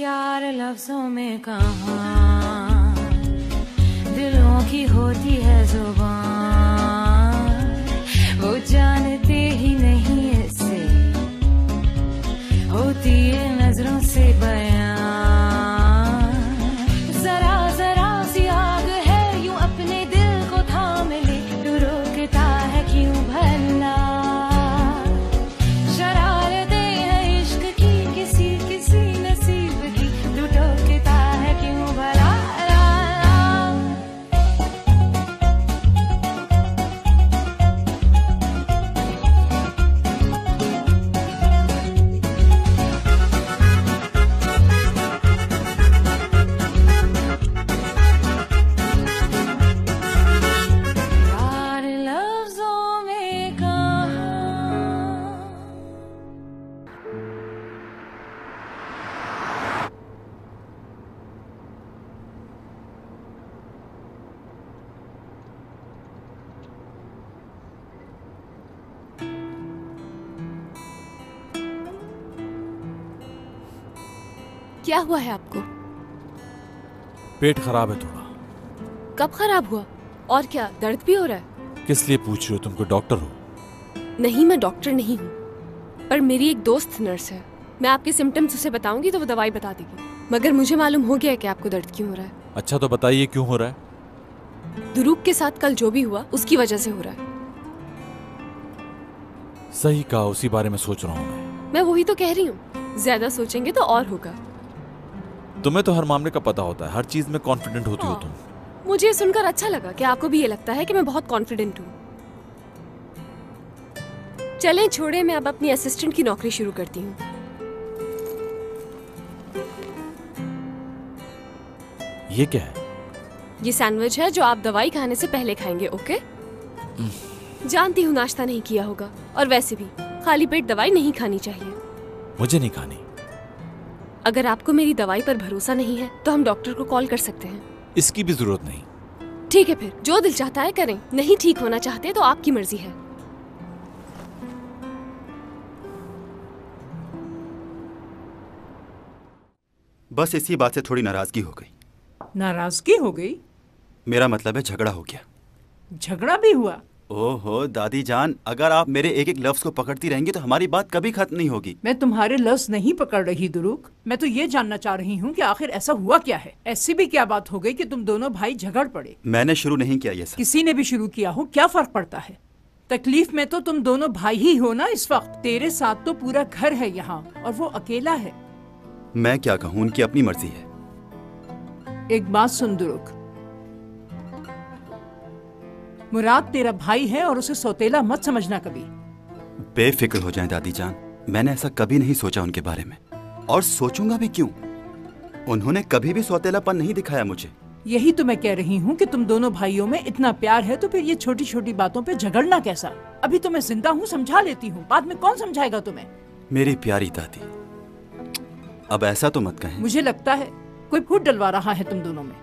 यार लफ्जों में कहाँ दिलों की होती है जुबान, वो जानते ही नहीं इससे होती है नजरों से बयां। जरा जरा सी आग है यूं अपने दिल को थाम ले, तू रोकता है क्यों भला? क्या हुआ है आपको? पेट खराब है थोड़ा। कब खराब हुआ? और क्या दर्द भी हो रहा है? किस लिए पूछ रही हो? तुम कोई डॉक्टर हो? नहीं, मैं डॉक्टर नहीं हूँ, पर मेरी एक दोस्त नर्स है। मैं आपके सिम्टम्स उसे बताऊंगी तो वो दवाई बता देगी। मगर मुझे मालूम हो गया है कि आपको दर्द क्यों हो रहा है। अच्छा तो बताइए क्यों हो रहा है? दुरूप के साथ कल जो भी हुआ उसकी वजह से हो रहा है। सही कहा, उसी बारे में सोच रहा हूँ मैं वही तो कह रही हूँ, ज्यादा सोचेंगे तो और होगा। तुम्हें तो हर मामले का पता होता है, हर चीज में कॉन्फिडेंट होती हो तुम। मुझे सुनकर अच्छा लगा कि आपको भी ये लगता है कि मैं बहुत कॉन्फिडेंट हूँ। चलें छोड़े, मैं अब अपनी असिस्टेंट की नौकरी शुरू करती हूँ। ये क्या है? ये सैंडविच है जो आप दवाई खाने से पहले खाएंगे। ओके? जानती हूँ नाश्ता नहीं किया होगा, और वैसे भी खाली पेट दवाई नहीं खानी चाहिए। मुझे नहीं खानी। अगर आपको मेरी दवाई पर भरोसा नहीं है तो हम डॉक्टर को कॉल कर सकते हैं। इसकी भी जरूरत नहीं। ठीक है, फिर जो दिल चाहता है करें। नहीं ठीक होना चाहते तो आपकी मर्जी है। बस इसी बात से थोड़ी नाराजगी हो गई। नाराजगी हो गई? मेरा मतलब है झगड़ा हो गया। झगड़ा भी हुआ? ओहो दादी जान, अगर आप मेरे एक एक लफ्ज को पकड़ती रहेंगी तो हमारी बात कभी खत्म नहीं होगी। मैं तुम्हारे लफ्ज नहीं पकड़ रही दुरुक, मैं तो ये जानना चाह रही हूँ कि आखिर ऐसा हुआ क्या है। ऐसी भी क्या बात हो गई कि तुम दोनों भाई झगड़ पड़े? मैंने शुरू नहीं किया ये सब। किसी ने भी शुरू किया हो, क्या फर्क पड़ता है? तकलीफ में तो तुम दोनों भाई ही हो ना इस वक्त। तेरे साथ तो पूरा घर है यहाँ और वो अकेला है। मैं क्या कहूँ, उनकी अपनी मर्जी है। एक बात सुन दुरुक, मुराद तेरा भाई है और उसे सौतेला मत समझना कभी। बेफिक्र हो जाएं दादी जान, मैंने ऐसा कभी नहीं सोचा उनके बारे में, और सोचूंगा भी क्यों। उन्होंने कभी भी सौतेलापन नहीं दिखाया मुझे। यही तो मैं कह रही हूँ कि तुम दोनों भाइयों में इतना प्यार है तो फिर ये छोटी छोटी बातों पे झगड़ना कैसा? अभी तो मैं जिंदा हूँ, समझा लेती हूँ, बाद में कौन समझाएगा तुम्हें? मेरी प्यारी दादी, अब ऐसा तो मत कहें। मुझे लगता है कोई फूट डलवा रहा है तुम दोनों में।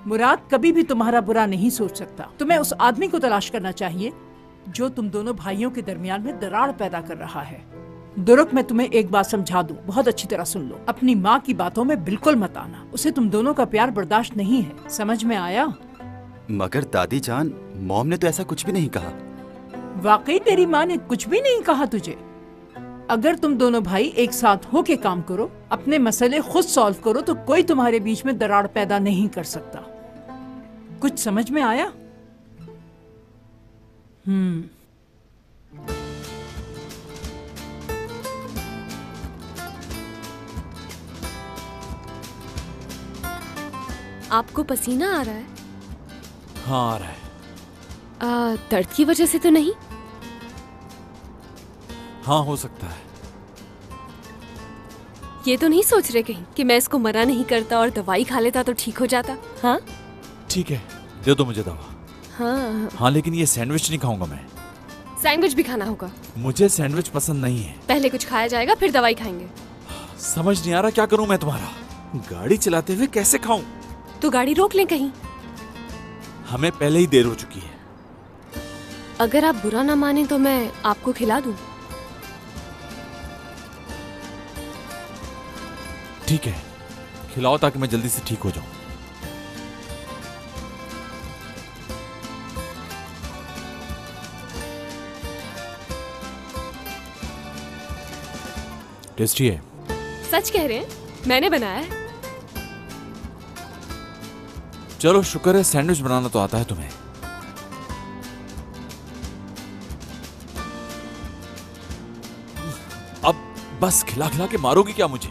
मुराद कभी भी तुम्हारा बुरा नहीं सोच सकता। तुम्हें उस आदमी को तलाश करना चाहिए जो तुम दोनों भाइयों के दरमियान में दरार पैदा कर रहा है। दुरुक, मैं तुम्हें एक बात समझा दूं, बहुत अच्छी तरह सुन लो। अपनी माँ की बातों में बिल्कुल मत आना, उसे तुम दोनों का प्यार बर्दाश्त नहीं है। समझ में आया? मगर दादी जान, मॉम ने तो ऐसा कुछ भी नहीं कहा। वाकई तेरी माँ ने कुछ भी नहीं कहा तुझे? अगर तुम दोनों भाई एक साथ होके काम करो, अपने मसले खुद सॉल्व करो, तो कोई तुम्हारे बीच में दरार पैदा नहीं कर सकता। कुछ समझ में आया? आपको पसीना आ रहा है? हाँ आ रहा है। दर्द की वजह से तो नहीं? हाँ हो सकता है। ये तो नहीं सोच रहे कहीं कि मैं इसको मना नहीं करता और दवाई खा लेता तो ठीक हो जाता? हाँ ठीक है, दे दो मुझे दवा। हाँ लेकिन ये सैंडविच नहीं खाऊंगा मैं। सैंडविच भी खाना होगा? मुझे सैंडविच पसंद नहीं है। पहले कुछ खाया जाएगा फिर दवाई खाएंगे। समझ नहीं आ रहा क्या करूं मैं तुम्हारा। गाड़ी चलाते हुए कैसे खाऊं? तो गाड़ी रोक लें कहीं। हमें पहले ही देर हो चुकी है। अगर आप बुरा ना माने तो मैं आपको खिला दूं। ठीक है, खिलाओ ताकि मैं जल्दी से ठीक हो जाऊं। टेस्टी है। सच कह रहे हैं? मैंने बनाया है। चलो शुक्र है सैंडविच बनाना तो आता है तुम्हें। अब बस खिला खिला के मारोगी क्या मुझे?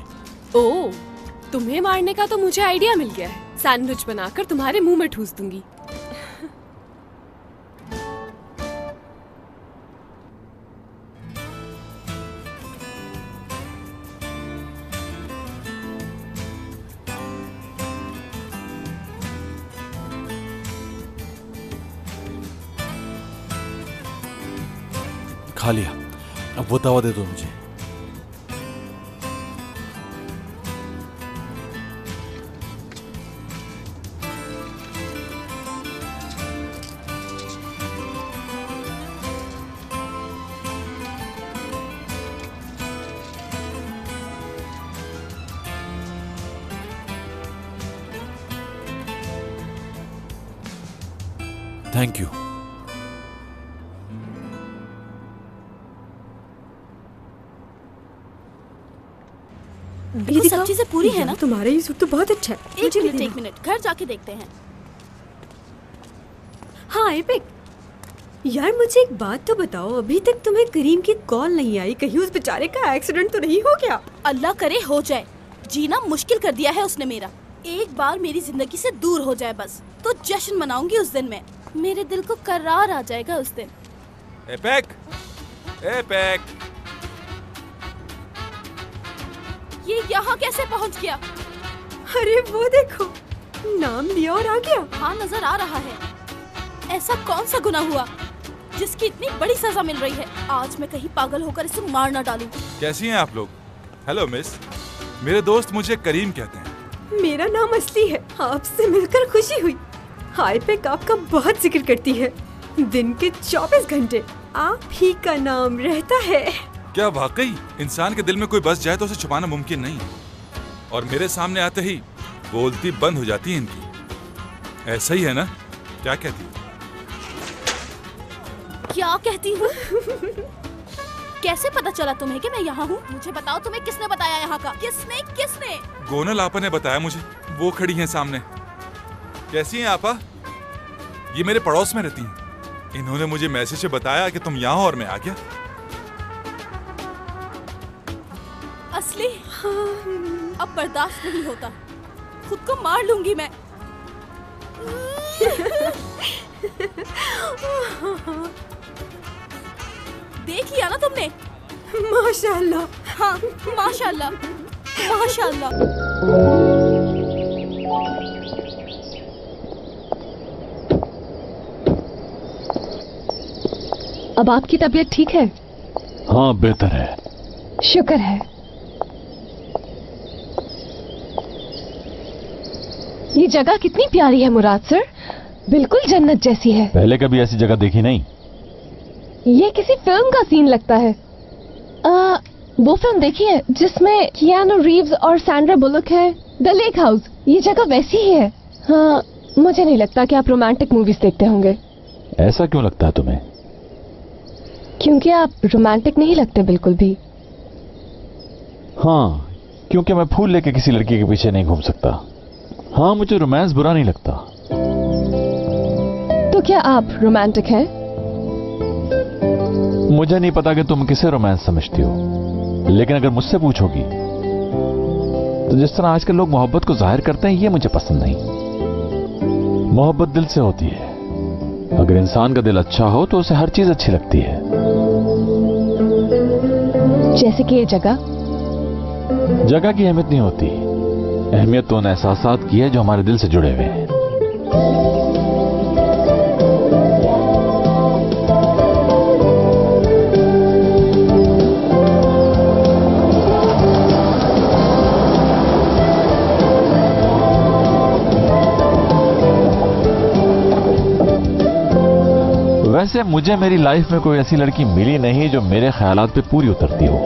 ओह, तुम्हें मारने का तो मुझे आइडिया मिल गया है। सैंडविच बनाकर तुम्हारे मुंह में ठूस दूंगी। खा लिया, अब वो तवा दे दो मुझे। Thank you. ये सब चीजें पूरी है ना? तुम्हारा ये सूट तो बहुत अच्छा है। एक मिनट, घर जाके देखते हैं। हाँ एपिक, यार मुझे एक बात तो बताओ, अभी तक तुम्हें करीम की कॉल नहीं आई? कहीं उस बेचारे का एक्सीडेंट तो नहीं हो गया? अल्लाह करे हो जाए। जीना मुश्किल कर दिया है उसने मेरा। एक बार मेरी जिंदगी से दूर हो जाए बस, तो जश्न मनाऊंगी उस दिन में। मेरे दिल को करार आ जाएगा उस दिन। APEC, APEC. ये यहाँ कैसे पहुँच गया? अरे वो देखो, नाम लिया और आ गया। हाँ नजर आ रहा है। ऐसा कौन सा गुनाह हुआ जिसकी इतनी बड़ी सजा मिल रही है? आज मैं कहीं पागल होकर इसे मार ना डालूं। कैसी हैं आप लोग? हेलो मिस, मेरे दोस्त मुझे करीम कहते हैं। मेरा नाम असली है। आपसे मिलकर खुशी हुई। हाय पे आपका बहुत जिक्र करती है। दिन के 24 घंटे आप ही का नाम रहता है। क्या वाकई इंसान के दिल में कोई बस जाए तो उसे छुपाना मुमकिन नहीं है, और मेरे सामने आते ही बोलती बंद हो जाती है इनकी। ऐसा ही है ना? क्या कहती है? क्या कहती हूँ? कैसे पता चला तुम्हें कि मैं यहाँ हूँ? मुझे बताओ, तुम्हें किसने बताया यहाँ का? किसने किसने? गोनल आपा ने बताया मुझे। वो खड़ी हैं सामने। कैसी हैं आपा? ये मेरे पड़ोस में रहती हैं। इन्होंने मुझे मैसेज से बताया कि तुम यहाँ हो और मैं आ गया। असली अब बर्दाश्त नहीं होता, खुद को मार लूंगी मैं। देख लिया ना तुमने? माशाल्लाह। हाँ माशाल्लाह, माशाल्लाह। अब आपकी तबीयत ठीक है? हाँ बेहतर है। शुक्र है। ये जगह कितनी प्यारी है मुराद सर, बिल्कुल जन्नत जैसी है। पहले कभी ऐसी जगह देखी नहीं। ये किसी फिल्म का सीन लगता है। वो फिल्म देखी है जिसमें कियानो रीव्स और सैंड्रा बुलक है, द लेक हाउस? ये जगह वैसी ही है। हाँ, मुझे नहीं लगता कि आप रोमांटिक मूवीज देखते होंगे। ऐसा क्यों लगता है तुम्हें? क्योंकि आप रोमांटिक नहीं लगते बिल्कुल भी। हाँ, क्योंकि मैं फूल लेके किसी लड़की के पीछे नहीं घूम सकता। हाँ, मुझे रोमांस बुरा नहीं लगता। तो क्या आप रोमांटिक हैं? मुझे नहीं पता कि तुम किसे रोमांस समझती हो, लेकिन अगर मुझसे पूछोगी तो जिस तरह आजकल लोग मोहब्बत को जाहिर करते हैं, ये मुझे पसंद नहीं। मोहब्बत दिल से होती है। अगर इंसान का दिल अच्छा हो तो उसे हर चीज अच्छी लगती है। जैसे कि ये जगह की अहमियत नहीं होती, अहमियत तो उन एहसासात की है जो हमारे दिल से जुड़े हुए हैं। वैसे मुझे मेरी लाइफ में कोई ऐसी लड़की मिली नहीं जो मेरे ख्यालात पे पूरी उतरती हो।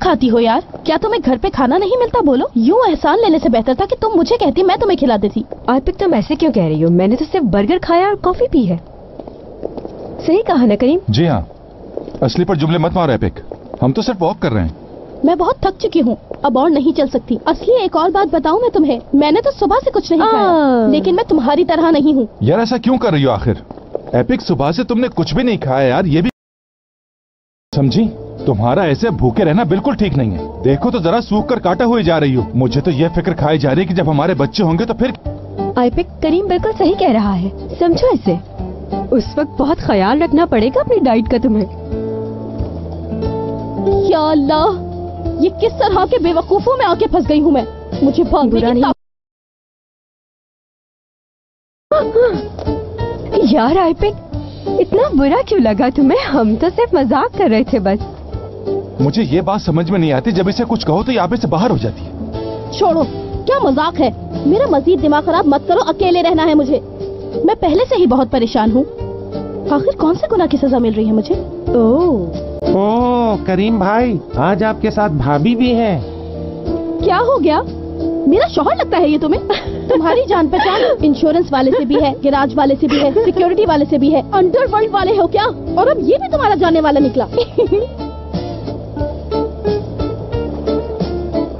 खाती हो यार? क्या तुम्हें घर पे खाना नहीं मिलता? बोलो। यूँ एहसान लेने से बेहतर था कि तुम मुझे कहती, मैं तुम्हें खिला देती। आतिक तुम ऐसे क्यों कह रही हो? मैंने तो सिर्फ बर्गर खाया और कॉफी पी है। सही कहा ना करीम? जी हाँ, असली पर जुमले मत मारो एपिक, हम तो सिर्फ वॉक कर रहे हैं। मैं बहुत थक चुकी हूँ, अब और नहीं चल सकती। असली एक और बात बताऊँ मैं तुम्हें, मैंने तो सुबह से कुछ नहीं खाया, लेकिन मैं तुम्हारी तरह नहीं हूँ। यार ऐसा क्यों कर रही हो आखिर? एपिक सुबह से तुमने कुछ भी नहीं खाया यार, ये भी समझी? तुम्हारा ऐसे भूखे रहना बिल्कुल ठीक नहीं है। देखो तो जरा सूख कर काटा हुए जा रही हो। मुझे तो ये फिक्र खाई जा रही है कि जब हमारे बच्चे होंगे तो फिर। आतिक करीम बिल्कुल सही कह रहा है, समझो इसे। उस वक्त बहुत ख्याल रखना पड़ेगा अपनी डाइट का तुम्हें। या अल्लाह, ये किस तरह के बेवकूफों में आके फंस गई हूँ मैं। मुझे बुरा नहीं। यार आतिक, इतना बुरा क्यों लगा तुम्हें? हम तो सिर्फ मजाक कर रहे थे बस। मुझे ये बात समझ में नहीं आती, जब इसे कुछ कहो तो यहाँ पे से बाहर हो जाती है। छोड़ो, क्या मजाक है? मेरा मजीद दिमाग खराब मत करो, अकेले रहना है मुझे। मैं पहले से ही बहुत परेशान हूँ। आखिर कौन से गुनाह की सजा मिल रही है मुझे? ओह करीम भाई, आज आपके साथ भाभी भी है। क्या हो गया? मेरा शौहर लगता है ये तुम्हें? तुम्हारी जान पहचान इंश्योरेंस वाले से भी है, गैराज वाले से भी है, सिक्योरिटी वाले से भी है, अंडरवर्ल्ड वाले हो क्या? और अब ये भी तुम्हारा जाने वाला निकला।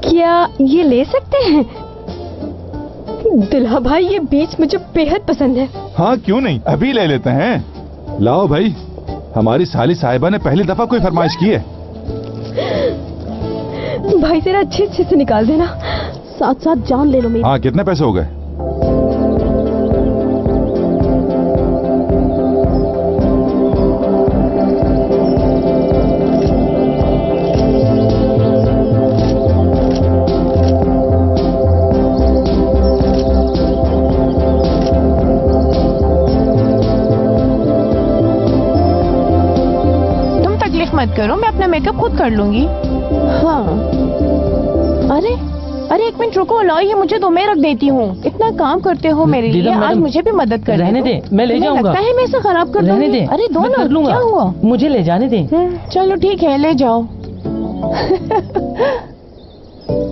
क्या ये ले सकते हैं? दुल्हा भाई, ये बीच मुझे बेहद पसंद है। हाँ क्यों नहीं, अभी ले लेते हैं। लाओ भाई, हमारी साली साहिबा ने पहली दफा कोई फरमाइश की है। भाई जरा अच्छे से निकाल देना। साथ साथ जान ले लो मेरी। हाँ, कितने पैसे हो गए? मत करो, मैं अपना मेकअप खुद कर लूंगी। हाँ, अरे एक मिनट रुको, लाओ ये मुझे दो, मैं रख देती हूँ। इतना काम करते हो मेरे लिए, आज मुझे भी मदद कर। रहने दे, मैं ले जाऊंगा। लगता है मैं इसे खराब कर दूंगी। रहने दे, अरे दो ना, क्या हुआ? मुझे ले जाने दे। चलो ठीक है, ले जाओ।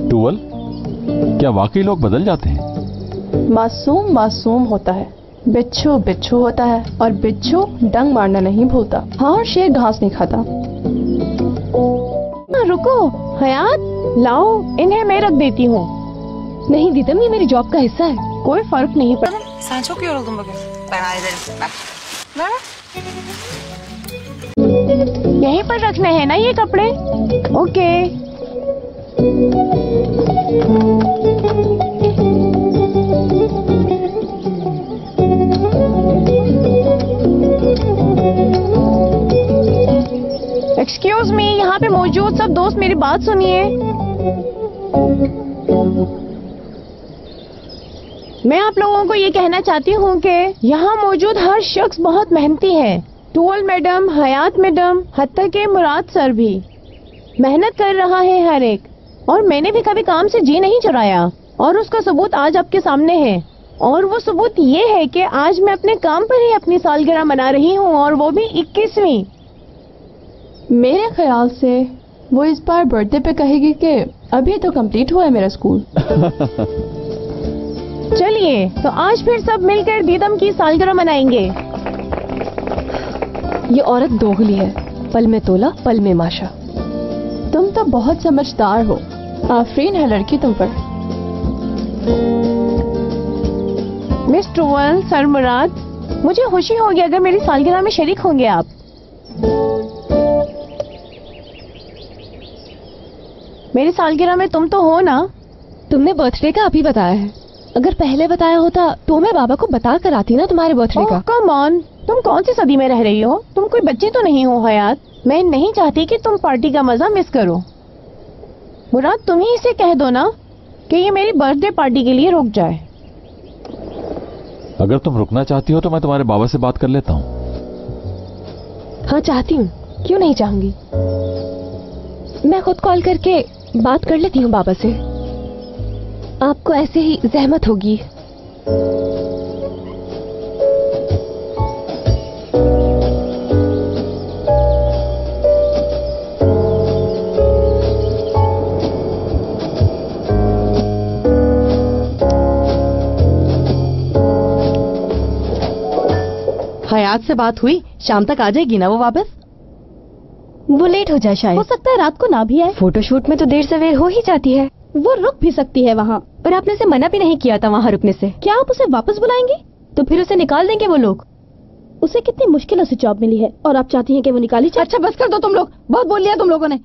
टूवल, क्या वाकई लोग बदल जाते हैं? मासूम मासूम होता है, बिच्छू बिच्छू होता है, और बिच्छू डंग मारना नहीं भूलता। हाँ, और शेर घास नहीं खाता। रुको हयात, लाओ इन्हें मैं रख देती हूँ। नहीं दीदम, ये मेरी जॉब का हिस्सा है, कोई फर्क नहीं पड़ता। Sen çok yoruldun bugün. Ben hallederim. Bak. Ver. यहीं पर रखने हैं ना ये कपड़े? ओके। एक्सक्यूज मी, यहाँ पे मौजूद सब दोस्त मेरी बात सुनिए। मैं आप लोगों को ये कहना चाहती हूँ कि यहाँ मौजूद हर शख्स बहुत मेहनती है। टूवल मैडम, हयात मैडम, हत्ता के मुराद सर भी मेहनत कर रहा है हर एक। और मैंने भी कभी काम से जी नहीं चुराया, और उसका सबूत आज आपके सामने है। और वो सबूत ये है कि आज मैं अपने काम पर ही अपनी सालगिरह मना रही हूँ, और वो भी 21वीं। मेरे ख्याल से वो इस बार बर्थडे पे कहेगी कि अभी तो कंप्लीट हुआ है मेरा स्कूल। चलिए, तो आज फिर सब मिलकर दीदम की सालगिरह मनाएंगे। ये औरत दोगली है, पल में तोला पल में माशा। तुम तो बहुत समझदार हो, आफरीन है लड़की तुम पर। मिस टूवल, सर मुराद, मुझे खुशी होगी अगर मेरी सालगिरह में शरीक होंगे आप। मेरी सालगिरह में तुम तो हो ना? तुमने बर्थडे का अभी बताया है, अगर पहले बताया होता तो मैं बाबा को बता कर आती ना तुम्हारे बर्थडे का। कम ऑन, तुम कौन सी सदी में रह रही हो? तुम कोई बच्ची तो नहीं हो हयात। मैं नहीं चाहती कि तुम पार्टी का मजा मिस करो। मुराद, तुम ही इसे कह दो ना कि ये मेरी बर्थडे पार्टी के लिए रुक जाए। अगर तुम रुकना चाहती हो तो मैं तुम्हारे बाबा से बात कर लेता हूँ। हाँ चाहती हूँ, क्यों नहीं चाहूंगी। मैं खुद कॉल करके बात कर लेती हूँ बाबा से, आपको ऐसे ही जहमत होगी। हयात से बात हुई, शाम तक आ जाएगी ना वो वापस? वो लेट हो जाए शायद। हो सकता है रात को ना भी आए। फोटोशूट में तो देर सवेर हो ही जाती है। वो रुक भी सकती है वहाँ। पर आपने उसे मना भी नहीं किया था वहाँ रुकने से। क्या आप उसे वापस बुलाएंगे? तो फिर उसे निकाल देंगे वो लोग। उसे कितनी मुश्किलों से जॉब मिली है और आप चाहती हैं कि वो निकाली जाए? अच्छा बस कर दो तुम लोग, बहुत बोल लिया तुम लोगों ने।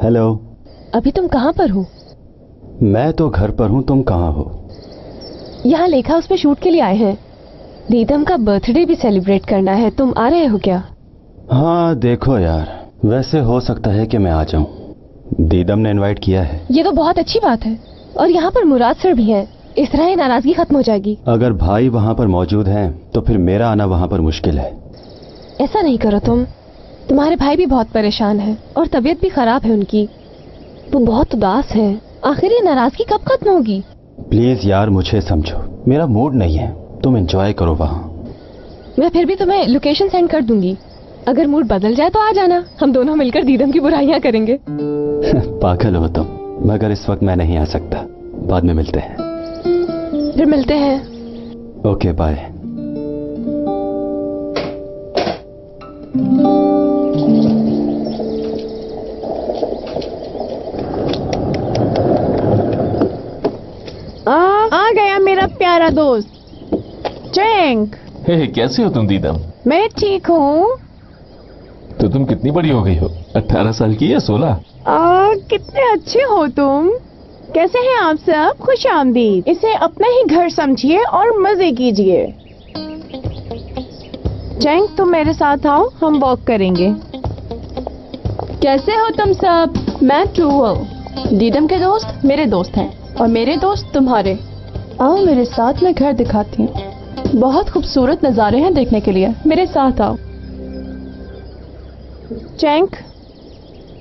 हेलो। अभी तुम कहाँ पर हो? मैं तो घर पर हूँ, तुम कहाँ हो? यहाँ लेखा हाउस पे शूट के लिए आए हैं। दीदम का बर्थडे भी सेलिब्रेट करना है, तुम आ रहे हो क्या? हाँ देखो यार, वैसे हो सकता है कि मैं आ जाऊँ। दीदम ने इनवाइट किया है। ये तो बहुत अच्छी बात है। और यहाँ पर मुराद सर भी हैं, इस तरह ही नाराजगी खत्म हो जाएगी। अगर भाई वहाँ पर मौजूद हैं तो फिर मेरा आना वहाँ पर मुश्किल है। ऐसा नहीं करो तुम्हारे भाई भी बहुत परेशान है और तबीयत भी खराब है उनकी। वो बहुत उदास है। आखिर ये नाराजगी कब खत्म होगी? प्लीज यार मुझे समझो, मेरा मूड नहीं है, तुम एंजॉय करो वहाँ। मैं फिर भी तुम्हें लोकेशन सेंड कर दूंगी, अगर मूड बदल जाए तो आ जाना, हम दोनों मिलकर दीदम की बुराइयां करेंगे। पागल हो तुम, मगर इस वक्त मैं नहीं आ सकता, बाद में मिलते हैं। फिर मिलते हैं। Okay bye. आ गया मेरा प्यारा दोस्त चैंक। हे कैसे हो तुम दीदम? मैं ठीक हूँ। तो तुम कितनी बड़ी हो गई हो, 18 साल की या 16? कितने अच्छे हो तुम। कैसे हैं आप सब? खुश आमदीद। इसे अपना ही घर समझिए और मजे कीजिए। चैंक तुम मेरे साथ आओ, हम वॉक करेंगे। कैसे हो तुम सब? मैं ट्रूअल, दीदम के दोस्त मेरे दोस्त हैं और मेरे दोस्त तुम्हारे। आओ मेरे साथ, मैं घर दिखाती हूँ। बहुत खूबसूरत नज़ारे हैं देखने के लिए, मेरे साथ आओ। चैंक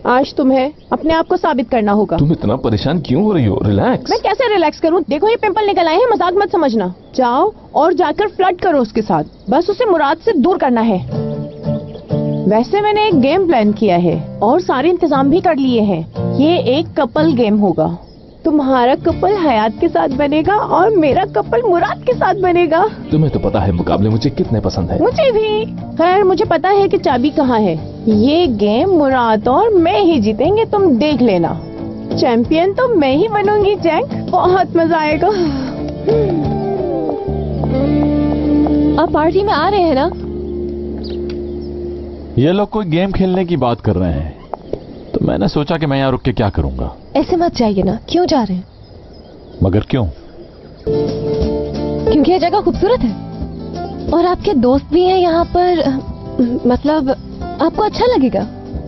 आज तुम्हें अपने आप को साबित करना होगा। तुम इतना परेशान क्यों हो रही हो? रिलैक्स। मैं कैसे रिलैक्स करूं? देखो ये पिंपल निकल आए हैं, मजाक मत समझना। जाओ और जाकर फ्लर्ट करो उसके साथ, बस उसे मुराद से दूर करना है। वैसे मैंने एक गेम प्लान किया है और सारे इंतजाम भी कर लिए हैं। ये एक कपल गेम होगा। तुम्हारा कपल हयात के साथ बनेगा और मेरा कपल मुराद के साथ बनेगा। तुम्हें तो पता है मुकाबले मुझे कितने पसंद है। मुझे भी। खैर मुझे पता है कि चाबी कहाँ है। ये गेम मुराद और मैं ही जीतेंगे, तुम देख लेना। चैंपियन तो मैं ही बनूंगी जैक, बहुत मजा आएगा। आप पार्टी में आ रहे हैं ना? ये लोग कोई गेम खेलने की बात कर रहे हैं, तो मैंने सोचा कि मैं यहाँ रुक के क्या करूंगा। ऐसे मत जाइए ना। क्यों जा रहे हैं? मगर क्यों? क्योंकि ये जगह खूबसूरत है और आपके दोस्त भी हैं यहाँ पर। मतलब आपको अच्छा लगेगा।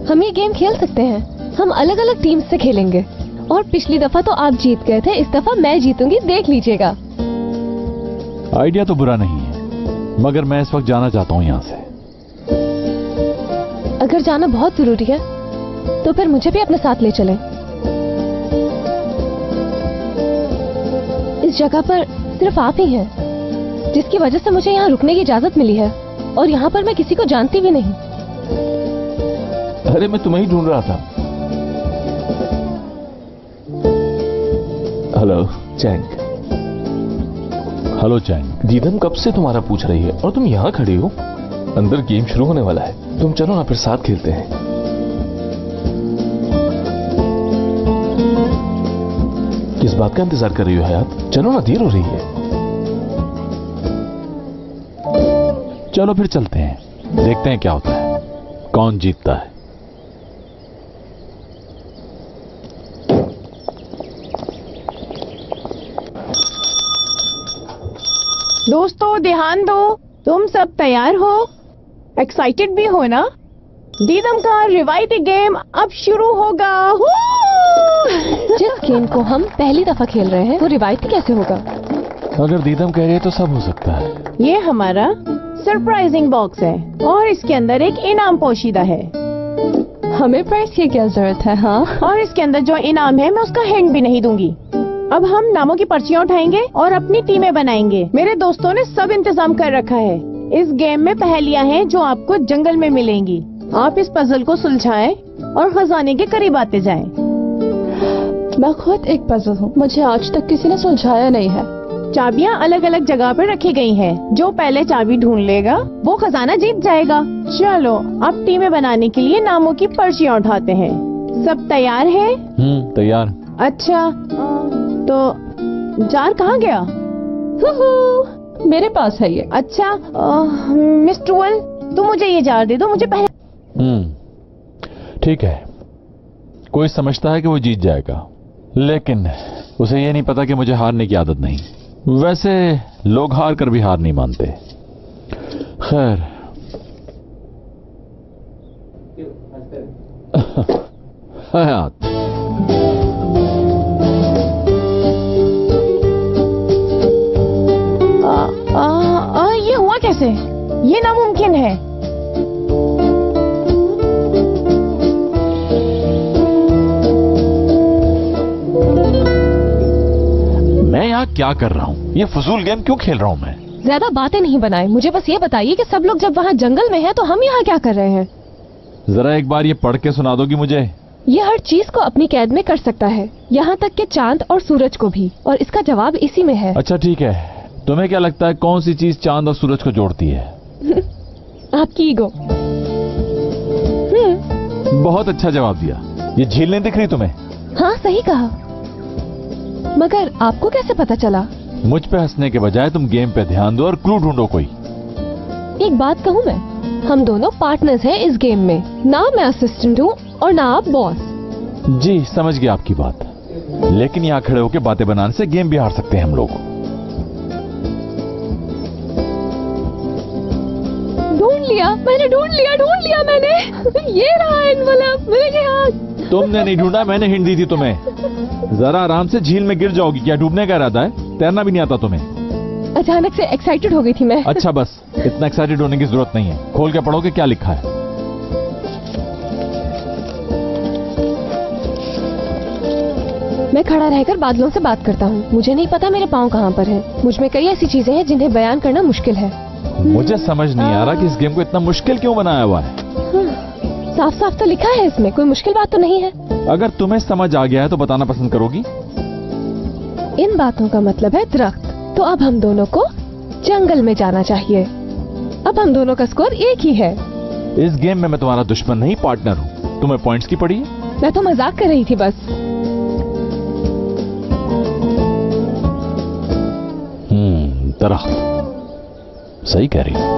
हम ये गेम खेल सकते हैं। हम अलग अलग टीम से खेलेंगे और पिछली दफा तो आप जीत गए थे, इस दफा मैं जीतूंगी, देख लीजिएगा। आइडिया तो बुरा नहीं है, मगर मैं इस वक्त जाना चाहता हूँ यहाँ से। अगर जाना बहुत जरूरी है तो फिर मुझे भी अपने साथ ले चलें। इस जगह पर सिर्फ आप ही हैं जिसकी वजह से मुझे यहाँ रुकने की इजाजत मिली है और यहाँ पर मैं किसी को जानती भी नहीं। अरे मैं तुम्हें ही ढूंढ रहा था। हेलो चैंक। हेलो चैंक। दीदम कब से तुम्हारा पूछ रही है और तुम यहाँ खड़ी हो? अंदर गेम शुरू होने वाला है, तुम चलो ना फिर साथ खेलते हैं। किस बात का इंतजार कर रही हो हयात? चलो ना, देर हो रही है। चलो फिर चलते हैं, देखते हैं क्या होता है, कौन जीतता है। दोस्तों ध्यान दो, तुम सब तैयार हो? एक्साइटेड भी हो ना? दीदम का रिवायती गेम अब शुरू होगा। जिस गेम को हम पहली दफा खेल रहे हैं वो रिवायती कैसे होगा? अगर दीदम कह रही है तो सब हो सकता है। ये हमारा सरप्राइजिंग बॉक्स है और इसके अंदर एक इनाम पोशीदा है। हमें प्राइस की क्या जरूरत है? हाँ, और इसके अंदर जो इनाम है मैं उसका हिंट भी नहीं दूंगी। अब हम नामों की पर्चियां उठाएंगे और अपनी टीमें बनाएंगे। मेरे दोस्तों ने सब इंतजाम कर रखा है। इस गेम में पहेलियां हैं जो आपको जंगल में मिलेंगी। आप इस पजल को सुलझाएं और खजाने के करीब आते जाएं। मैं खुद एक पजल हूँ, मुझे आज तक किसी ने सुलझाया नहीं है। चाबियाँ अलग अलग जगह पर रखी गई हैं। जो पहले चाबी ढूंढ लेगा वो खजाना जीत जाएगा। चलो अब टीमें बनाने के लिए नामों की पर्चियाँ उठाते हैं। सब तैयार है? तैयार। अच्छा तो जार कहाँ गया? मेरे पास है ये। अच्छा मिस ट्रूअल तुम मुझे ये जार दे दो, मुझे पहले। ठीक है। कोई समझता है कि वो जीत जाएगा, लेकिन उसे ये नहीं पता कि मुझे हारने की आदत नहीं। वैसे लोग हार कर भी हार नहीं मानते। खैर हयात, ये हुआ कैसे? ये नामुमकिन है। मैं यहाँ क्या कर रहा हूँ? ये फजूल गेम क्यों खेल रहा हूँ मैं? ज्यादा बातें नहीं बनाए, मुझे बस ये बताइए कि सब लोग जब वहाँ जंगल में हैं तो हम यहाँ क्या कर रहे हैं? जरा एक बार ये पढ़ के सुना दोगी मुझे? ये हर चीज को अपनी कैद में कर सकता है, यहाँ तक कि चांद और सूरज को भी, और इसका जवाब इसी में है। अच्छा ठीक है, तुम्हें क्या लगता है कौन सी चीज चांद और सूरज को जोड़ती है? आपकी ईगो। बहुत अच्छा जवाब दिया। ये झील नहीं दिख रही तुम्हें? हाँ सही कहा, मगर आपको कैसे पता चला? मुझ पे हंसने के बजाय तुम गेम पे ध्यान दो और क्लू ढूंढो कोई। एक बात कहूँ मैं, हम दोनों पार्टनर्स हैं इस गेम में। ना मैं असिस्टेंट हूँ और ना आप बॉस। जी समझ गया आपकी बात, लेकिन यहाँ खड़े होकर बातें बनाने से गेम भी हार सकते हैं हम लोग। ढूंढ लिया मैंने, ढूंढ लिया मैंने। ये रहा एनवेलप, मिल गया। तुमने नहीं ढूंढा, मैंने हिंट दी थी तुम्हें। जरा आराम से, झील में गिर जाओगी। क्या डूबने का इरादा है? तैरना भी नहीं आता तुम्हें? अचानक से एक्साइटेड हो गई थी मैं। अच्छा बस, इतना एक्साइटेड होने की जरूरत नहीं है। खोल के पढ़ोगे क्या लिखा है। मैं खड़ा रहकर बादलों से बात करता हूँ। मुझे नहीं पता मेरे पाँव कहाँ पर हैं। मुझ में कई ऐसी चीजें हैं जिन्हें बयान करना मुश्किल है। मुझे समझ नहीं आ रहा कि इस गेम को इतना मुश्किल क्यों बनाया हुआ है। साफ साफ तो लिखा है इसमें, कोई मुश्किल बात तो नहीं है। अगर तुम्हें समझ आ गया है तो बताना पसंद करोगी? इन बातों का मतलब है दरख्त। तो अब हम दोनों को जंगल में जाना चाहिए। अब हम दोनों का स्कोर एक ही है। इस गेम में मैं तुम्हारा दुश्मन नहीं, पार्टनर हूँ। तुम्हें पॉइंट्स की पड़ी है? मैं तो मजाक कर रही थी बस। दरख्त, सही कह रही हो।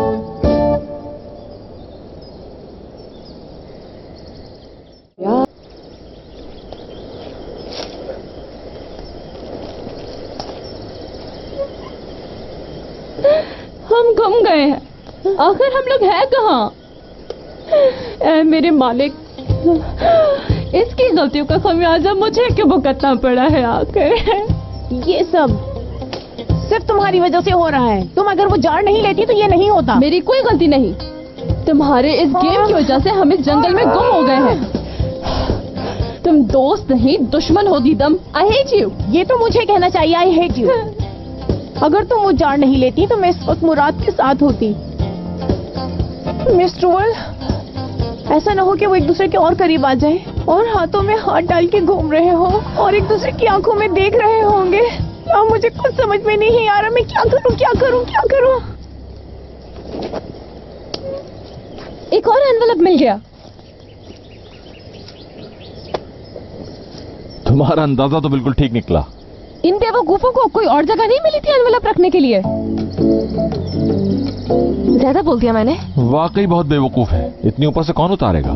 हम गुम गए हैं। आखिर हम लोग हैं कहाँ? ऐ मेरे मालिक, इसकी गलतियों का खमियाजा मुझे क्यों भुगतना पड़ा है आखिर? ये सब सिर्फ तुम्हारी वजह से हो रहा है। तुम अगर वो जार नहीं लेती तो ये नहीं होता। मेरी कोई गलती नहीं। तुम्हारे इस गेम की वजह से हम इस जंगल में गुम हो गए हैं। तुम दोस्त नहीं दुश्मन हो दीदम। I hate you. ये तो मुझे कहना चाहिए, आई हेट यू। अगर तुम वो जार नहीं लेती तो मैं इस वक्त मुराद के साथ होती। मिस ट्रूअल, ऐसा ना हो कि वो एक दूसरे के और करीब आ जाए और हाथों में हाथ डाल के घूम रहे हो और एक दूसरे की आंखों में देख रहे होंगे। अब मुझे कुछ समझ में नहीं आ रहा, मैं क्या करूं क्या करूं क्या करूं। एक और एनवेलप मिल गया। तुम्हारा अंदाजा तो बिल्कुल ठीक निकला। इन बेवकूफों को कोई और जगह नहीं मिली थी एनवेलप रखने के लिए? ज्यादा बोल दिया मैंने। वाकई बहुत बेवकूफ है। इतनी ऊपर से कौन उतारेगा?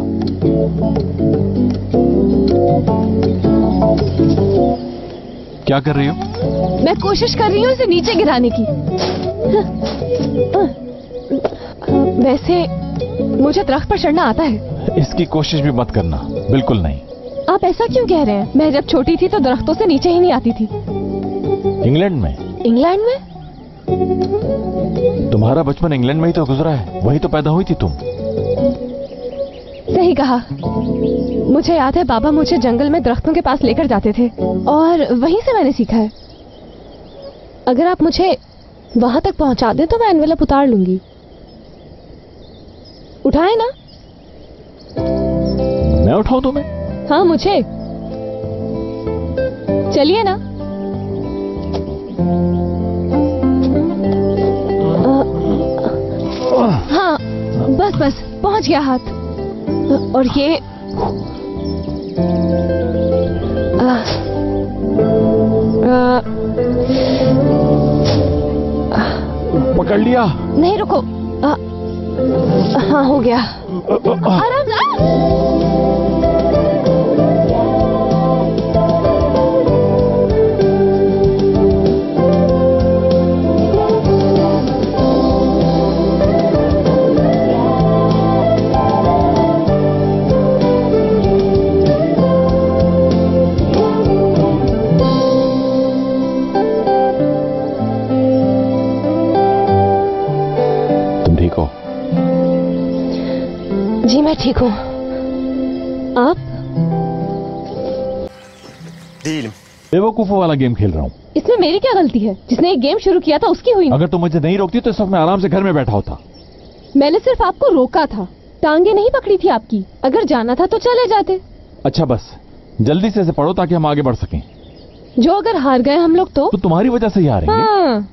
क्या कर रही हो? मैं कोशिश कर रही हूँ इसे नीचे गिराने की। वैसे मुझे दरख्त पर चढ़ना आता है। इसकी कोशिश भी मत करना, बिल्कुल नहीं। आप ऐसा क्यों कह रहे हैं? मैं जब छोटी थी तो दरख्तों से नीचे ही नहीं आती थी। इंग्लैंड में? इंग्लैंड में? तुम्हारा बचपन इंग्लैंड में ही तो गुजरा है, वही तो पैदा हुई थी तुम। सही कहा। मुझे याद है बाबा मुझे जंगल में दरख्तों के पास लेकर जाते थे और वहीं से मैंने सीखा है। अगर आप मुझे वहां तक पहुंचा दें तो मैं एनवेलप उतार लूंगी। उठाए ना? मैं उठाऊं तुम्हें? हाँ मुझे। चलिए ना। बस बस पहुंच गया हाथ। और ये पकड़ लिया। नहीं रुको। हाँ हो गया। आराम से। जी मैं ठीक हूँ। आप? बेवकूफों वाला गेम खेल रहा हूँ। इसमें मेरी क्या गलती है? जिसने ये गेम शुरू किया था उसकी हुई। अगर तुम मुझे नहीं रोकती तो इस वक्त मैं आराम से घर में बैठा होता। मैंने सिर्फ आपको रोका था, टांगे नहीं पकड़ी थी आपकी। अगर जाना था तो चले जाते। अच्छा बस जल्दी से इसे पढ़ो ताकि हम आगे बढ़ सकें। जो अगर हार गए हम लोग तो तुम्हारी वजह से ही हारेंगे। हाँ।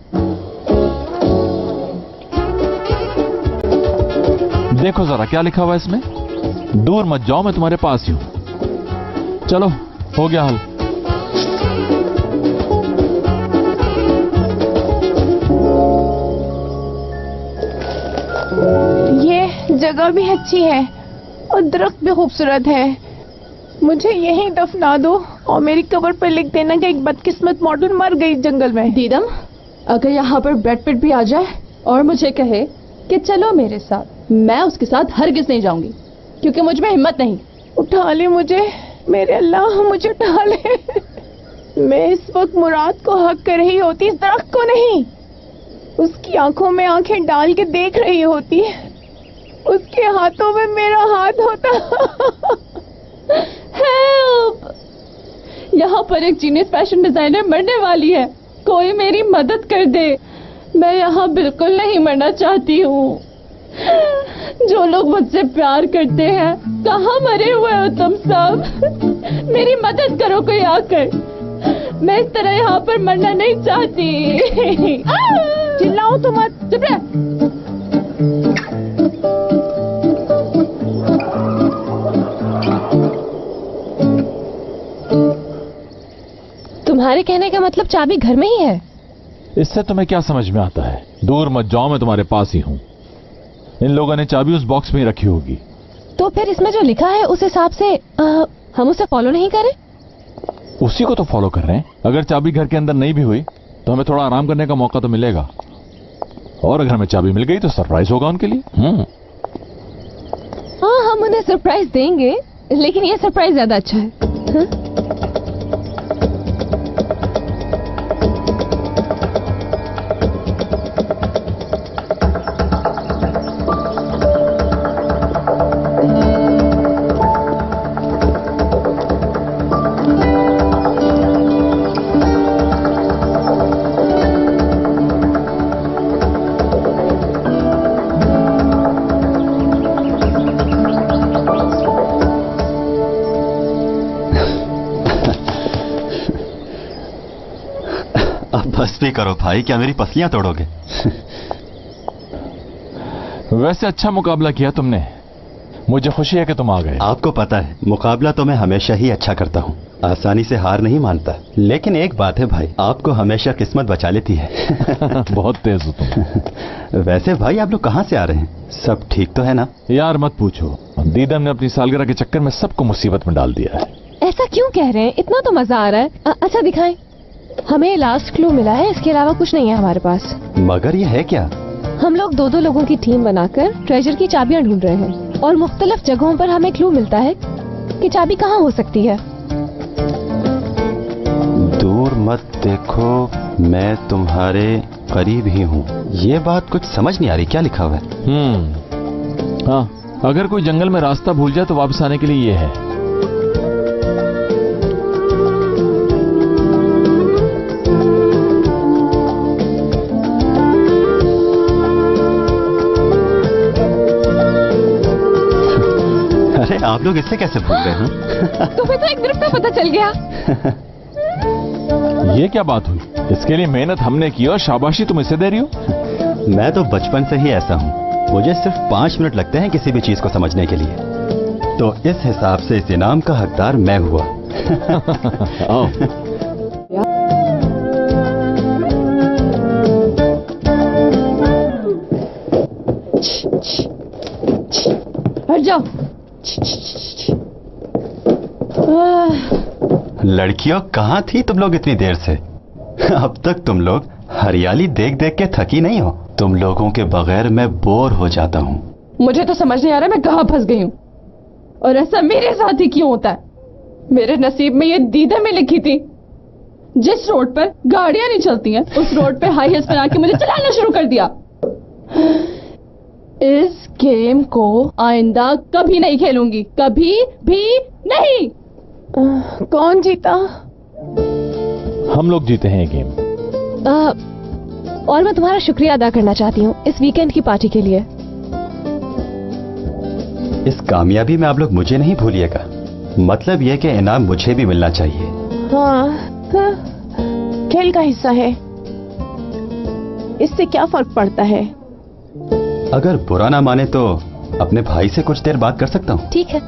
देखो जरा क्या लिखा हुआ है इसमें। दूर मत जाओ, मैं तुम्हारे पास ही हूं। चलो हो गया हल। ये जगह भी अच्छी है और दरख्त भी खूबसूरत है। मुझे यहीं दफना दो और मेरी कब्र पर लिख देना कि एक बदकिस्मत मॉडल मर गई जंगल में। दीदम, अगर यहाँ पर ब्रैड पिट भी आ जाए और मुझे कहे कि चलो मेरे साथ, मैं उसके साथ हरगिज नहीं जाऊंगी, क्योंकि मुझ में हिम्मत नहीं। उठा ले मुझे, मेरे अल्लाह मुझे उठा ले। मैं इस वक्त मुराद को हक कर रही होती, इस दरख्त को नहीं। उसकी आंखों में आंखें डाल के देख रही होती, उसके हाथों में मेरा हाथ होता। हेल्प! यहाँ पर एक जीनियस फैशन डिजाइनर मरने वाली है, कोई मेरी मदद कर दे। मैं यहाँ बिल्कुल नहीं मरना चाहती हूँ। जो लोग मुझसे प्यार करते हैं, कहाँ मरे हुए हो तुम सब? मेरी मदद करो कोई आकर। मैं इस तरह यहाँ पर मरना नहीं चाहती। चिल्लाओ तो मत। चुप रह। तुम्हारे कहने का मतलब चाबी घर में ही है? इससे तुम्हें क्या समझ में आता है? दूर मत जाओ, मैं तुम्हारे पास ही हूं। इन लोगों ने चाबी उस बॉक्स में ही रखी होगी। तो फिर इसमें जो लिखा है उस हिसाब से हम उसे फॉलो नहीं करें? उसी को तो फॉलो कर रहे हैं। अगर चाबी घर के अंदर नहीं भी हुई तो हमें थोड़ा आराम करने का मौका तो मिलेगा, और अगर हमें चाबी मिल गई तो सरप्राइज होगा उनके लिए। हाँ, हम उन्हें सरप्राइज देंगे, लेकिन ये सरप्राइज ज्यादा अच्छा है। बस भी करो भाई, क्या मेरी पसलियां तोड़ोगे? वैसे अच्छा मुकाबला किया तुमने, मुझे खुशी है कि तुम आ गए। आपको पता है मुकाबला तो मैं हमेशा ही अच्छा करता हूँ, आसानी से हार नहीं मानता। लेकिन एक बात है भाई, आपको हमेशा किस्मत बचा लेती है। बहुत तेज हो तुम। वैसे भाई आप लोग कहाँ से आ रहे हैं? सब ठीक तो है ना? यार मत पूछो, दीदम ने अपनी सालगिरह के चक्कर में सबको मुसीबत में डाल दिया है। ऐसा क्यों कह रहे हैं? इतना तो मजा आ रहा है। अच्छा दिखाएं। हमें लास्ट क्लू मिला है, इसके अलावा कुछ नहीं है हमारे पास। मगर ये है क्या? हम लोग दो लोगों की टीम बनाकर ट्रेजर की चाबियां ढूंढ रहे हैं, और मुख्तलिफ जगहों पर हमें क्लू मिलता है कि चाबी कहाँ हो सकती है। दूर मत देखो, मैं तुम्हारे करीब ही हूँ। ये बात कुछ समझ नहीं आ रही, क्या लिखा हुआ है? हाँ, अगर कोई जंगल में रास्ता भूल जाए तो वापस आने के लिए ये है। आप लोग इससे कैसे भूल गए? तुम्हें तो एक मिनट में पता चल गया। ये क्या बात हुई? इसके लिए मेहनत हमने की और शाबाशी तुम इसे दे रही हो? मैं तो बचपन से ही ऐसा हूँ, मुझे सिर्फ 5 मिनट लगते हैं किसी भी चीज को समझने के लिए, तो इस हिसाब से इस इनाम का हकदार मैं हुआ। हट जाओ। लड़कियों, कहाँ थी तुम लोग इतनी देर से? अब तक तुम लोग हरियाली देख देख के थकी नहीं हो? तुम लोगों के बगैर मैं बोर हो जाता हूँ। मुझे तो समझ नहीं आ रहा मैं कहाँ फंस गई हूँ, और ऐसा मेरे साथ ही क्यों होता है? मेरे नसीब में ये दीदा में लिखी थी, जिस रोड पर गाड़ियां नहीं चलती हैं उस रोड पे हाई हील्स पहना के मुझे चलाना शुरू कर दिया। इस गेम को आइंदा कभी नहीं खेलूंगी, कभी भी नहीं। कौन जीता? हम लोग जीते हैं ये गेम। और मैं तुम्हारा शुक्रिया अदा करना चाहती हूँ इस वीकेंड की पार्टी के लिए। इस कामयाबी में आप लोग मुझे नहीं भूलिएगा। मतलब यह कि इनाम मुझे भी मिलना चाहिए। हाँ, खेल का हिस्सा है, इससे क्या फर्क पड़ता है? अगर बुरा ना माने तो अपने भाई से कुछ देर बात कर सकता हूँ? ठीक है।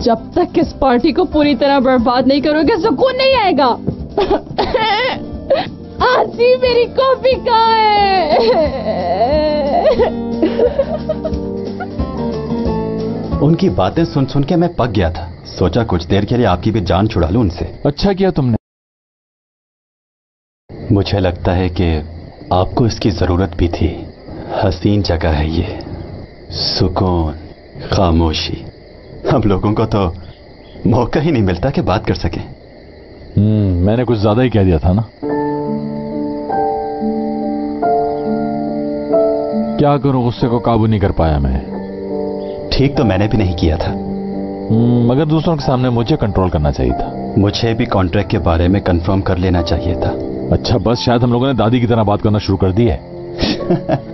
जब तक इस पार्टी को पूरी तरह बर्बाद नहीं करोगे सुकून नहीं आएगा। आजी मेरी कॉफी कहाँ है? उनकी बातें सुन सुन के मैं पक गया था। सोचा कुछ देर के लिए आपकी भी जान छुड़ा लूं उनसे। अच्छा किया तुमने। मुझे लगता है कि आपको इसकी जरूरत भी थी। हसीन जगह है ये, सुकून, खामोशी। हम लोगों को तो मौका ही नहीं मिलता कि बात कर सके। मैंने कुछ ज्यादा ही कह दिया था ना। क्या करूं, गुस्से को काबू नहीं कर पाया मैं। ठीक तो मैंने भी नहीं किया था, मगर दूसरों के सामने मुझे कंट्रोल करना चाहिए था। मुझे भी कॉन्ट्रैक्ट के बारे में कंफर्म कर लेना चाहिए था। अच्छा, बस शायद हम लोगों ने दादी की तरह बात करना शुरू कर दी है।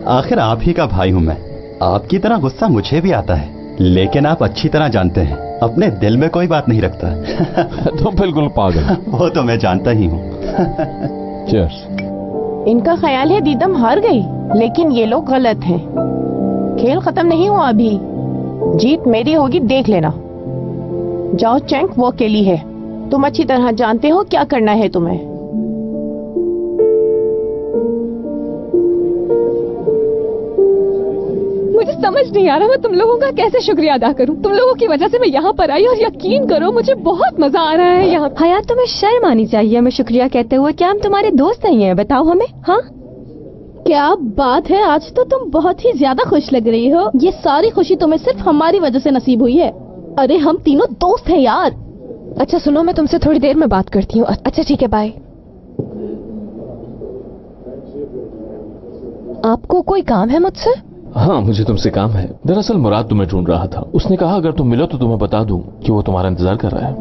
आखिर आप ही का भाई हूं मैं। आपकी तरह गुस्सा मुझे भी आता है, लेकिन आप अच्छी तरह जानते हैं अपने दिल में कोई बात नहीं रखता। तुम बिल्कुल पागल। वो तो मैं जानता ही हूँ। चीयर्स। इनका ख्याल है दीदम हार गई, लेकिन ये लोग गलत हैं। खेल खत्म नहीं हुआ अभी, जीत मेरी होगी, देख लेना। जाओ चैंक, वो अकेली है, तुम अच्छी तरह जानते हो क्या करना है तुम्हें। मुझे समझ नहीं आ रहा मैं तुम लोगों का कैसे शुक्रिया अदा करूं। तुम लोगों की वजह से मैं यहाँ पर आई और यकीन करो मुझे बहुत मजा आ रहा है यहाँ। हयात, तुम्हें शर्म आनी चाहिए हमें शुक्रिया कहते हुए। क्या हम तुम्हारे दोस्त नहीं हैं? बताओ हमें। हाँ, क्या बात है, आज तो तुम बहुत ही ज्यादा खुश लग रही हो। ये सारी खुशी तुम्हें सिर्फ हमारी वजह से नसीब हुई है। अरे हम तीनों दोस्त हैं यार। अच्छा सुनो, मैं तुमसे थोड़ी देर में बात करती हूँ। अच्छा ठीक है, बाय। आपको कोई काम है मुझसे? हाँ, मुझे तुमसे काम है। दरअसल मुराद तुम्हें ढूंढ रहा था। उसने कहा अगर तुम मिलो तो तुम्हें बता दूं कि वो तुम्हारा इंतजार कर रहा है।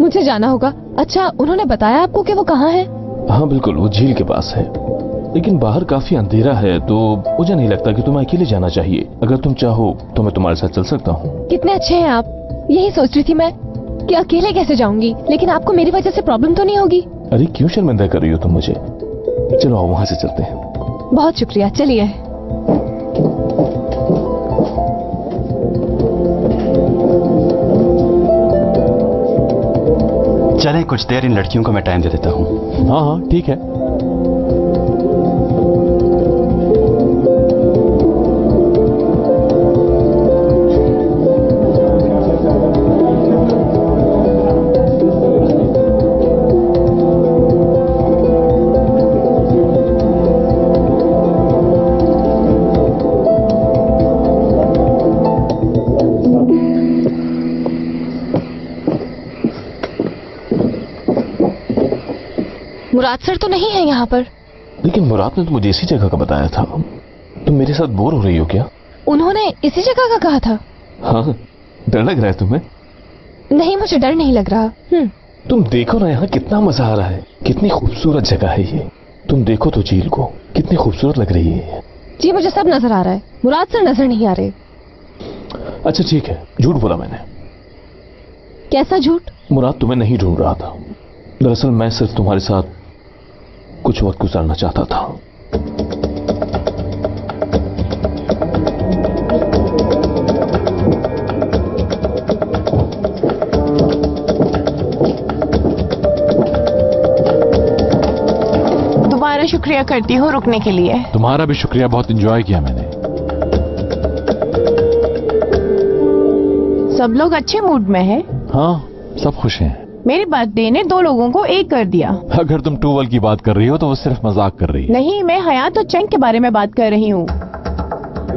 मुझे जाना होगा। अच्छा, उन्होंने बताया आपको कि वो कहाँ है? हाँ बिल्कुल, वो झील के पास है, लेकिन बाहर काफी अंधेरा है तो मुझे नहीं लगता कि तुम्हें अकेले जाना चाहिए। अगर तुम चाहो तो मैं तुम्हारे साथ चल सकता हूँ। कितने अच्छे हैं आप। यही सोच रही थी मैं कि अकेले कैसे जाऊंगी, लेकिन आपको मेरी वजह से प्रॉब्लम तो नहीं होगी? अरे क्यों शर्मिंदा कर रही हो तुम मुझे। चलो आओ वहाँ से चलते हैं। बहुत शुक्रिया, चलिए। चले कुछ देर इन लड़कियों को मैं टाइम दे देता हूँ। हाँ हाँ ठीक है। मुराद सर तो नहीं है यहाँ पर। लेकिन मुराद ने तो मुझे इसी जगह का बताया था। तुम मेरे साथ बोर हो रही हो क्या? उन्होंने इसी जगह का कहा था। हाँ, डर लग रहा है तुम्हें? नहीं, मुझे डर नहीं लग रहा। तुम देखो ना यहाँ कितना मजा आ रहा है। कितनी खूबसूरत जगह है ये। तुम देखो तो झील को, कितनी खूबसूरत लग रही है। जी मुझे सब नजर आ रहा है, मुराद सर नजर नहीं आ रहे। अच्छा ठीक है, झूठ बोला मैंने। कैसा झूठ? मुराद तुम्हें नहीं ढूंढ रहा था। दरअसल मैं सिर्फ तुम्हारे साथ कुछ वक्त गुजारना चाहता था। शुक्रिया करती हूँ रुकने के लिए। तुम्हारा भी शुक्रिया, बहुत एंजॉय किया मैंने। सब लोग अच्छे मूड में हैं। हाँ, सब खुश हैं। मेरी बर्थडे ने 2 लोगों को एक कर दिया। अगर तुम टूवल की बात कर रही हो तो वो सिर्फ मजाक कर रही है। नहीं, मैं हयात और चंग के बारे में बात कर रही हूँ।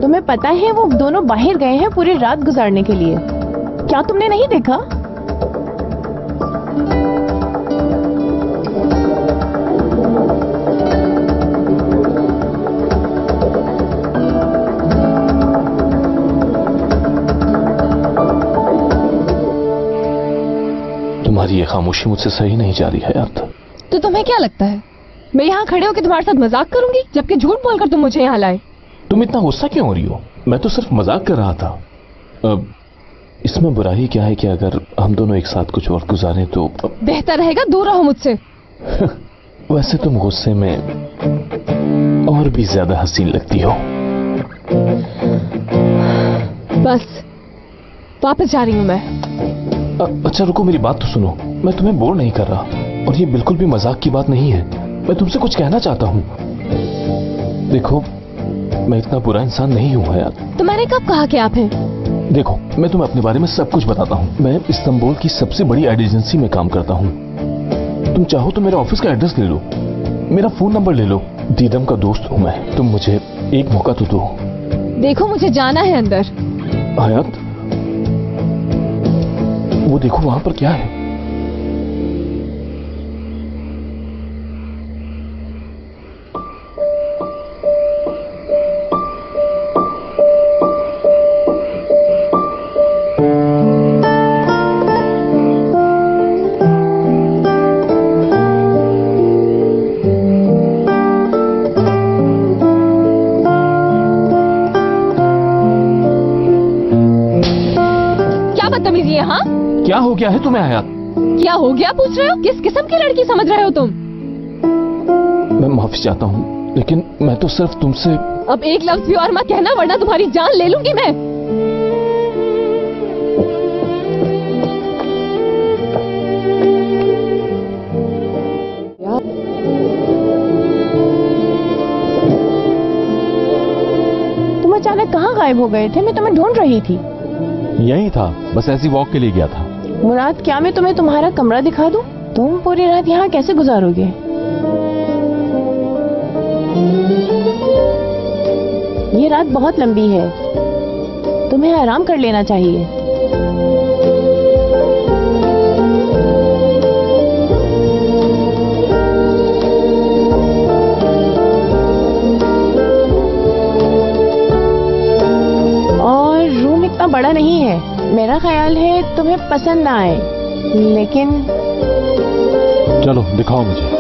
तुम्हें पता है वो दोनों बाहर गए हैं पूरी रात गुजारने के लिए। क्या तुमने नहीं देखा? तुम्हारी ये खामोशी मुझसे सही नहीं जा रही है यार। तो तुम्हें क्या लगता है मैं यहाँ खड़े होकर तुम्हारे साथ मजाक करूंगी, जबकि झूठ बोलकर तुम मुझे यहाँ लाए? तुम इतना गुस्सा क्यों हो रही हो? मैं तो सिर्फ मजाक कर रहा था। अब इसमें बुराई क्या है कि अगर हम दोनों एक साथ कुछ वक्त गुजारें तो बेहतर रहेगा दूर रहो मुझसे। वैसे तुम गुस्से में और भी ज्यादा हसीन लगती हो। बस वापस जा रही हूँ मैं। अच्छा रुको, मेरी बात तो सुनो। मैं तुम्हें बोर नहीं कर रहा और ये बिल्कुल भी मजाक की बात नहीं है। मैं तुमसे कुछ कहना चाहता हूँ। देखो, मैं इतना बुरा इंसान नहीं हूँ हयात। तो मैंने कब कहा कि आप हैं? देखो, मैं तुम्हें अपने बारे में सब कुछ बताता हूँ। मैं इस्तांबुल की सबसे बड़ी एड एजेंसी में काम करता हूँ। तुम चाहो तो मेरे ऑफिस का एड्रेस ले लो, मेरा फोन नंबर ले लो। दीदम का दोस्त हूँ मैं। तुम मुझे एक मौका तो दो। देखो, मुझे जाना है अंदर। हयात, वो देखो वहां पर क्या है। बदतमीजी है। हाँ, क्या हो गया है तुम्हें हयात? क्या हो गया पूछ रहे हो? किस किस्म की लड़की समझ रहे हो तुम? मैं माफी चाहता हूँ, लेकिन मैं तो सिर्फ तुमसे। अब एक लफ्ज भी और मत कहना, वरना तुम्हारी जान ले लूंगी मैं। तुम अचानक कहाँ गायब हो गए थे? मैं तुम्हें ढूंढ रही थी। यही था, बस ऐसी वॉक के लिए गया था। मुराद, क्या मैं तुम्हें तुम्हारा कमरा दिखा दूं? तुम पूरी रात यहाँ कैसे गुजारोगे? ये रात बहुत लंबी है, तुम्हें आराम कर लेना चाहिए। बड़ा नहीं है, मेरा ख्याल है तुम्हें पसंद ना आए, लेकिन चलो दिखाओ मुझे।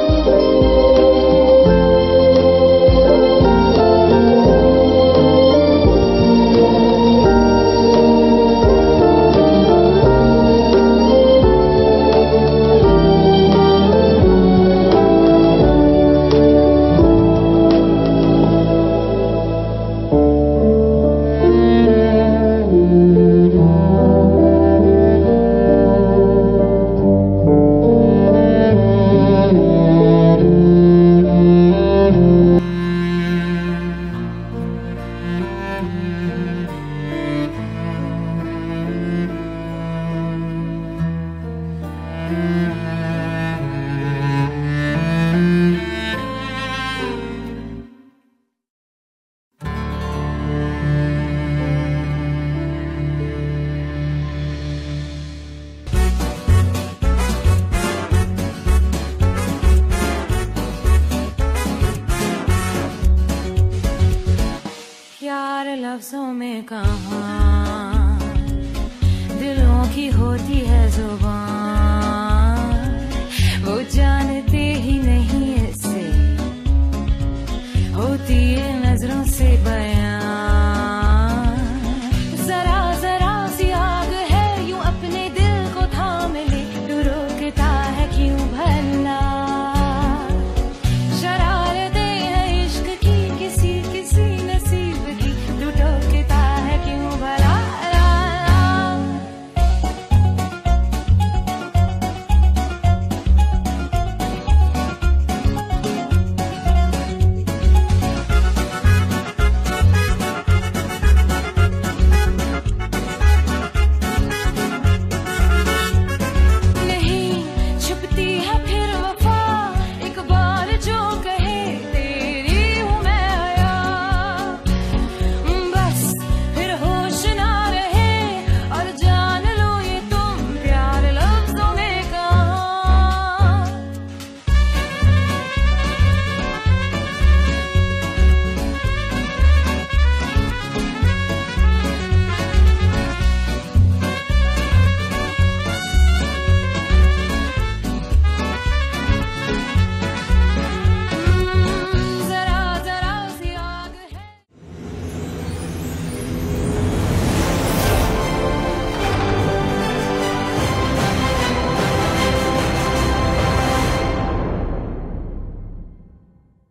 लफ्जों में कहा